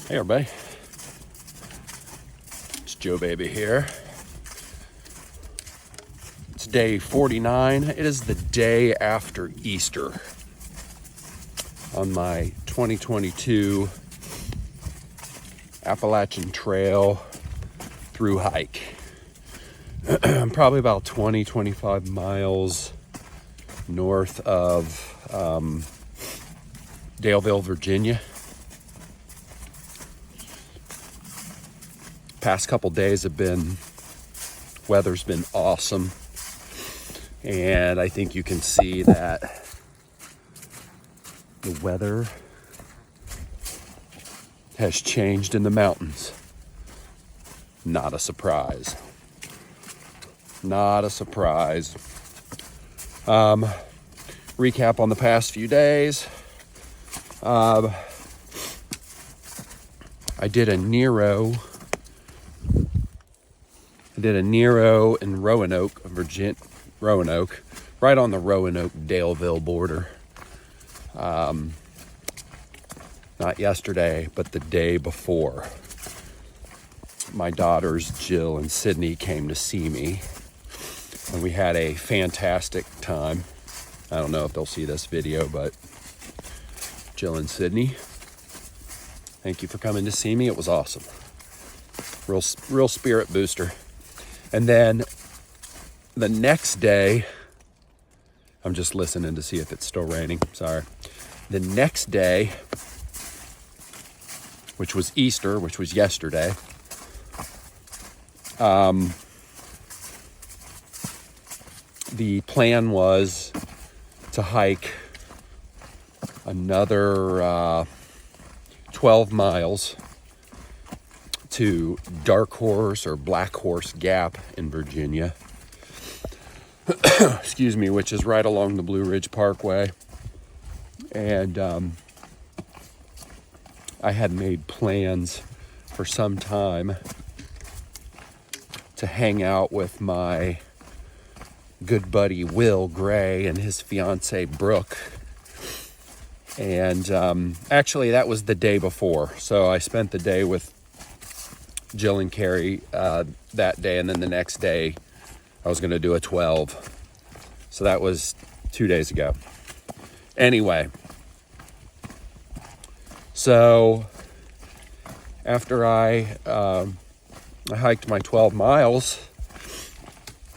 Hey everybody, it's Joe Baby here. It's day 49. It is the day after Easter on my 2022 Appalachian Trail through hike. I'm probably about 20-25 miles north of Daleville, Virginia. Past couple days weather's been awesome, and I think you can see that the weather has changed in the mountains. Not a surprise. Not a surprise. Recap on the past few days. I did a Nero in Roanoke, Roanoke, right on the Roanoke-Daleville border. Not yesterday, but the day before. My daughters, Jill and Sydney, came to see me, and we had a fantastic time. I don't know if they'll see this video, but Jill and Sydney, thank you for coming to see me. It was awesome. Real spirit booster. And then the next day, I'm just listening to see if it's still raining. Sorry. The next day, which was Easter, which was yesterday, the plan was to hike another 12 miles to Darkhorse or Blackhorse Gap in Virginia. Excuse me, which is right along the Blue Ridge Parkway. And I had made plans for some time to hang out with my good buddy Will Gray and his fiance Brooke. And actually that was the day before. So I spent the day with Jill and Carrie that day, and then the next day I was going to do a 12. So that was 2 days ago. Anyway, so after I hiked my 12 miles,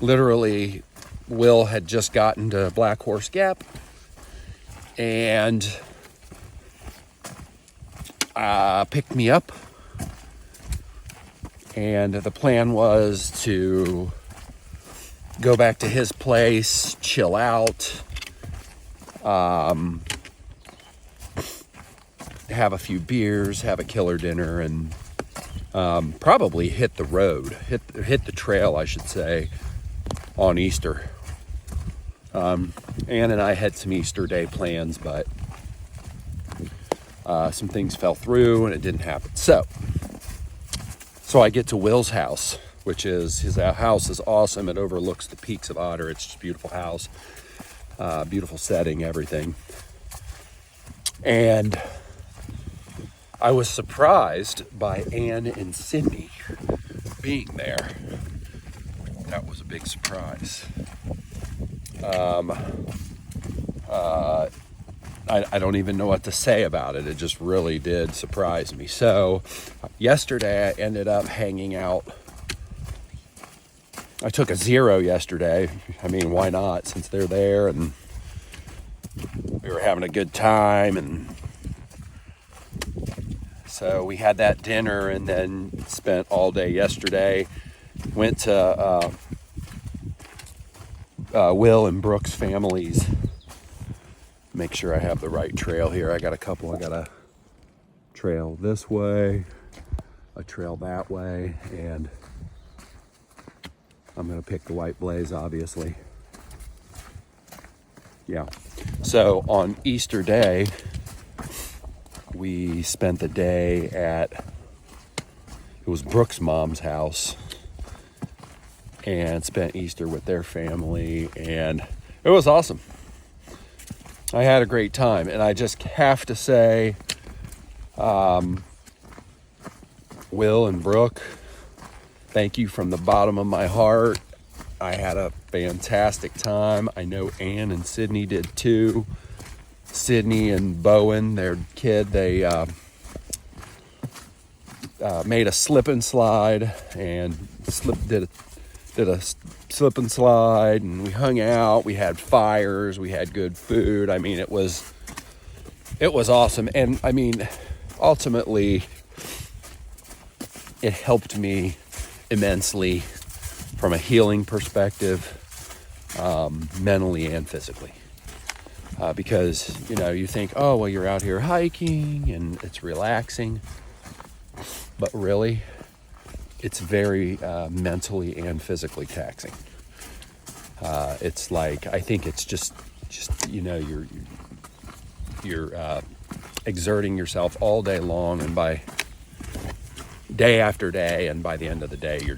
literally Will had just gotten to Blackhorse Gap and picked me up. And the plan was to go back to his place, chill out, have a few beers, have a killer dinner, and probably hit the road, hit the trail, I should say, on Easter. Ann and I had some Easter day plans, but some things fell through and it didn't happen. So I get to Will's house, which is, his house is awesome. It overlooks the peaks of Otter. It's just a beautiful house, beautiful setting, everything. And I was surprised by Ann and Sydney being there. That was a big surprise. I don't even know what to say about it. It just really did surprise me. So yesterday I ended up hanging out. I took a 0 yesterday. I mean, why not, since they're there, and we were having a good time. And so we had that dinner and then spent all day yesterday. Went to Will and Brooke's families. Make sure I have the right trail here. I got a couple. I got a trail this way, a trail that way, and I'm gonna pick the White Blaze, obviously. Yeah. So on Easter Day, we spent the day at, it was Brooke's mom's house, and spent Easter with their family, and it was awesome. I had a great time, and I just have to say, Will and Brooke, thank you from the bottom of my heart. I had a fantastic time. I know Ann and Sydney did too. Sydney and Bowen, their kid, they made a slip and slide and did a slip and slide, and we hung out. We had fires. We had good food. I mean, it was awesome. And I mean, ultimately, it helped me immensely from a healing perspective, mentally and physically. Because, you know, you think, oh, well, you're out here hiking and it's relaxing. But really, it's very mentally and physically taxing. It's like, I think it's just you know, you're exerting yourself all day long, and by day after day, and by the end of the day, you're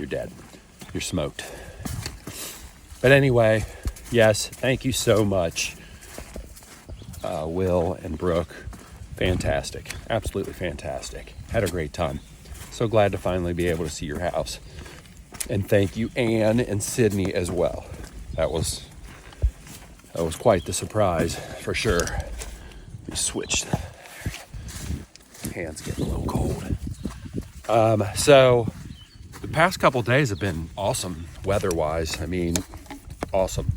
dead. You're smoked. But anyway, yes, thank you so much, Will and Brooke. Fantastic. Absolutely fantastic. Had a great time. So glad to finally be able to see your house. And thank you, Ann and Sydney, as well. That was quite the surprise, for sure. Let me switch. Hands getting a little cold. So the past couple days have been awesome weather-wise. I mean, awesome.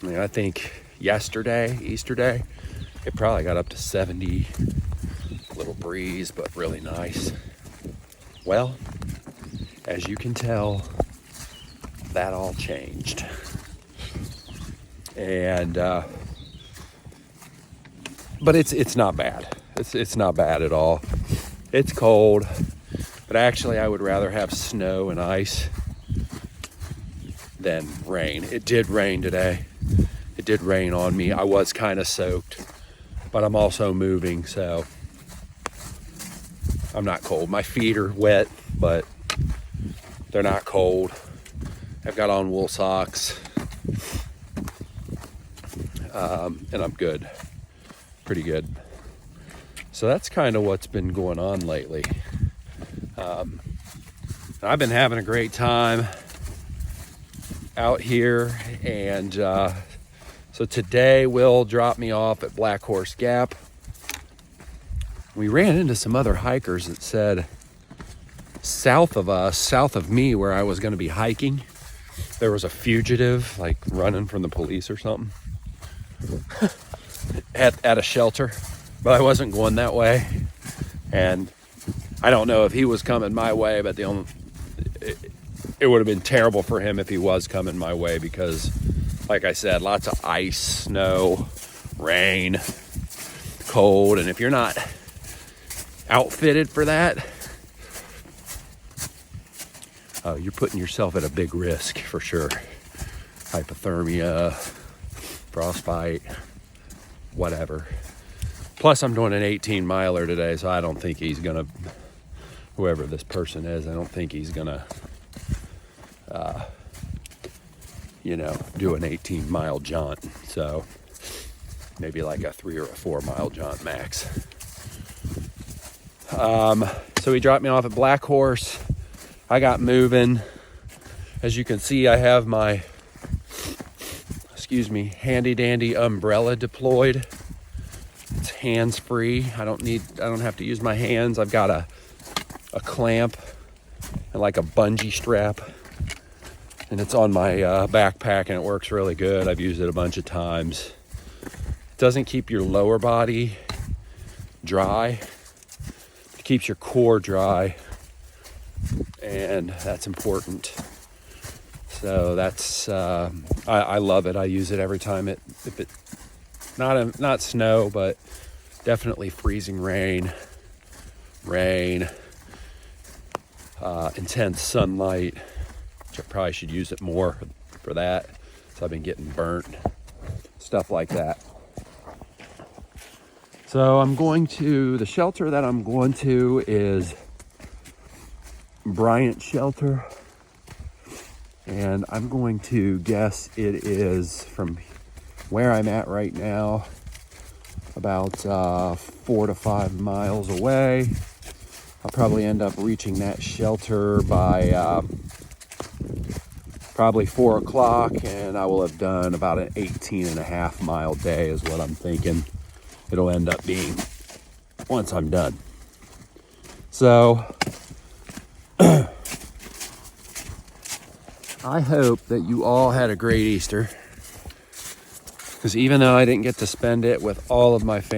I mean, I think yesterday, Easter Day, it probably got up to 70. Little breeze, but really nice. Well, as you can tell, that all changed. And but it's not bad. It's not bad at all. It's cold, but actually I would rather have snow and ice than rain. It did rain today. It did rain on me. I was kind of soaked, but I'm also moving, so I'm not cold. My feet are wet, but they're not cold. I've got on wool socks, and I'm good, pretty good. So that's kind of what's been going on lately. I've been having a great time out here, and so today Will dropped me off at Blackhorse Gap. We ran into some other hikers that said south of me, where I was going to be hiking, there was a fugitive, like running from the police or something, at a shelter. But I wasn't going that way, and I don't know if he was coming my way, but it would have been terrible for him if he was coming my way, because, like I said, lots of ice, snow, rain, cold, and if you're not outfitted for that, you're putting yourself at a big risk for sure. Hypothermia, frostbite, whatever. Plus, I'm doing an 18-miler today, so I don't think he's gonna, whoever this person is, I don't think he's gonna, do an 18-mile jaunt. So maybe like a 3 or a 4-mile jaunt max. So he dropped me off at Blackhorse. I got moving. As you can see, I have my, handy dandy umbrella deployed. It's hands-free. I don't have to use my hands. I've got a clamp and like a bungee strap, and it's on my backpack, and it works really good. I've used it a bunch of times. It doesn't keep your lower body dry. It keeps your core dry, and that's important. So that's I love it. I use it every time if it not snow, but definitely freezing rain, intense sunlight, which I probably should use it more for that. So I've been getting burnt, stuff like that. So the shelter that I'm going to is Bryant Shelter. And I'm going to guess it is from where I'm at right now, about 4 to 5 miles away. I'll probably end up reaching that shelter by probably 4 o'clock, and I will have done about an 18.5 mile day is what I'm thinking it'll end up being once I'm done. So I hope that you all had a great Easter, because even though I didn't get to spend it with all of my family,